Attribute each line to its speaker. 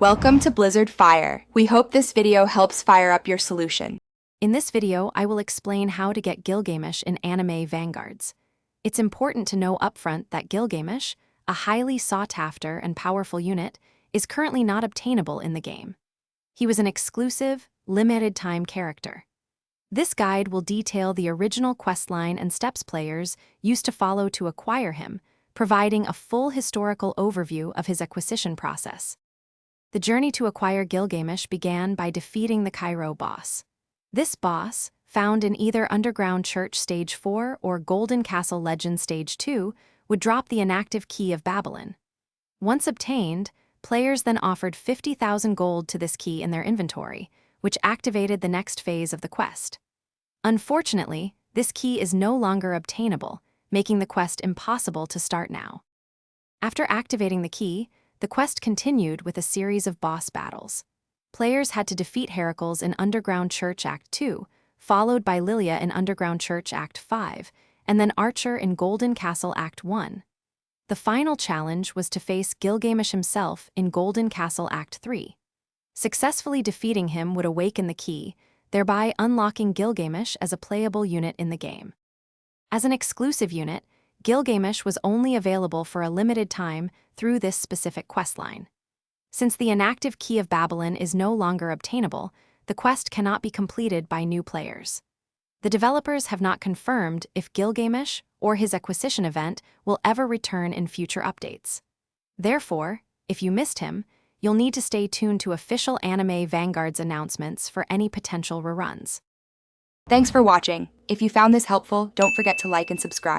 Speaker 1: Welcome to Blizzard Fire. We hope this video helps fire up your solution.
Speaker 2: In this video, I will explain how to get Gilgamesh in anime Vanguards. It's important to know upfront that Gilgamesh, a highly sought-after and powerful unit, is currently not obtainable in the game. He was an exclusive, limited-time character. This guide will detail the original questline and steps players used to follow to acquire him, providing a full historical overview of his acquisition process. The journey to acquire Gilgamesh began by defeating the Cairo boss. This boss, found in either Underground Church Stage 4 or Golden Castle Legend Stage 2, would drop the inactive key of Babylon. Once obtained, players then offered 50,000 gold to this key in their inventory, which activated the next phase of the quest. Unfortunately, this key is no longer obtainable, making the quest impossible to start now. After activating the key, the quest continued with a series of boss battles. Players had to defeat Heracles in Underground Church Act 2, followed by Lilia in Underground Church Act 5, and then Archer in Golden Castle Act 1. The final challenge was to face Gilgamesh himself in Golden Castle Act 3. Successfully defeating him would awaken the key, thereby unlocking Gilgamesh as a playable unit in the game. As an exclusive unit, Gilgamesh was only available for a limited time through this specific questline. Since the inactive key of Babylon is no longer obtainable, the quest cannot be completed by new players. The developers have not confirmed if Gilgamesh or his acquisition event will ever return in future updates. Therefore, if you missed him, you'll need to stay tuned to official anime Vanguard's announcements for any potential reruns.
Speaker 1: Thanks for watching. If you found this helpful, don't forget to like and subscribe.